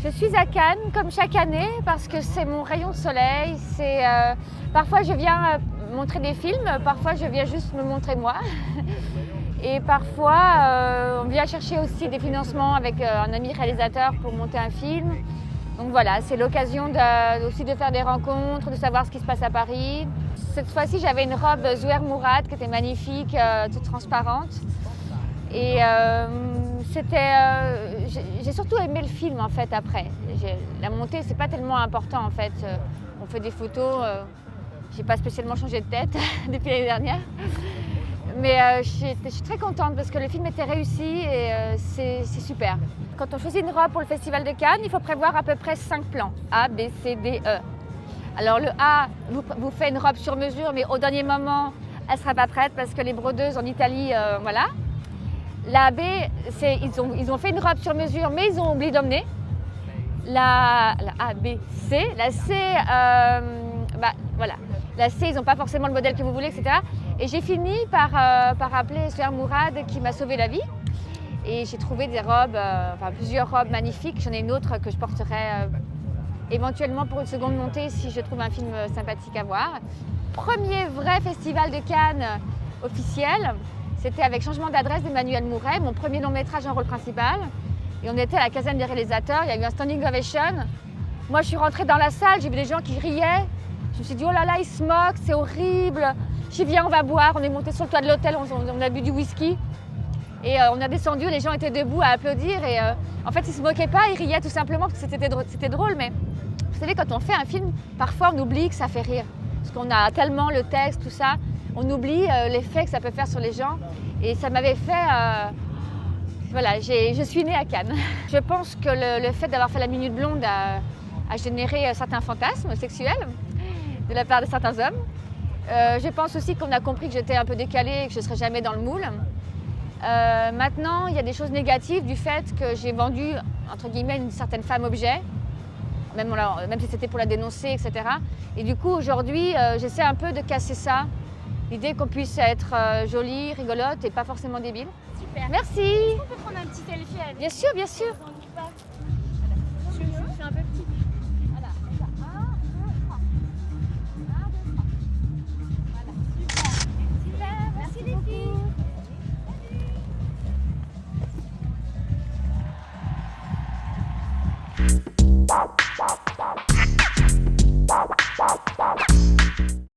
Je suis à Cannes comme chaque année parce que c'est mon rayon de soleil. Parfois je viens montrer des films, parfois je viens juste me montrer moi. Et parfois on vient chercher aussi des financements avec un ami réalisateur pour monter un film. Donc voilà, c'est l'occasion aussi de faire des rencontres, de savoir ce qui se passe à Paris. Cette fois-ci j'avais une robe Zouer Mourad qui était magnifique, toute transparente. Et j'ai surtout aimé le film en fait après. La montée c'est pas tellement important en fait. On fait des photos, j'ai pas spécialement changé de tête depuis l'année dernière. Mais je suis très contente parce que le film était réussi et c'est super. Quand on choisit une robe pour le Festival de Cannes, il faut prévoir à peu près 5 plans. A, B, C, D, E. Alors le A vous fait une robe sur mesure mais au dernier moment elle sera pas prête parce que les brodeuses en Italie, voilà. La B, ils ont fait une robe sur mesure, mais ils ont oublié d'emmener. La A, B, C. La C, voilà. La C, ils n'ont pas forcément le modèle que vous voulez, etc. Et j'ai fini par appeler Zouer Mourad qui m'a sauvé la vie. Et j'ai trouvé des robes, plusieurs robes magnifiques. J'en ai une autre que je porterai éventuellement pour une seconde montée si je trouve un film sympathique à voir. Premier vrai festival de Cannes officiel. C'était avec Changement d'adresse d'Emmanuel Mouret, mon premier long métrage en rôle principal. Et on était à la caserne des réalisateurs, il y a eu un standing ovation. Moi je suis rentrée dans la salle, j'ai vu des gens qui riaient. Je me suis dit oh là là, ils se moquent, c'est horrible. J'ai dit viens, on va boire. On est monté sur le toit de l'hôtel, on a bu du whisky. Et on a descendu, les gens étaient debout à applaudir. Et en fait ils se moquaient pas, ils riaient tout simplement parce que c'était drôle. Mais vous savez, quand on fait un film, parfois on oublie que ça fait rire. Parce qu'on a tellement le texte, tout ça. On oublie l'effet que ça peut faire sur les gens. Et ça m'avait fait... voilà, je suis née à Cannes. Je pense que le fait d'avoir fait la Minute Blonde a généré certains fantasmes sexuels de la part de certains hommes. Je pense aussi qu'on a compris que j'étais un peu décalée et que je ne serais jamais dans le moule. Maintenant, il y a des choses négatives du fait que j'ai vendu, entre guillemets, une certaine femme objet. Même si c'était pour la dénoncer, etc. Et du coup, aujourd'hui, j'essaie un peu de casser ça. L'idée qu'on puisse être jolie, rigolote et pas forcément débile. Super. Merci. Est-ce qu'on peut prendre un petit selfie avec? Bien sûr, bien sûr. On s'en occupe pas.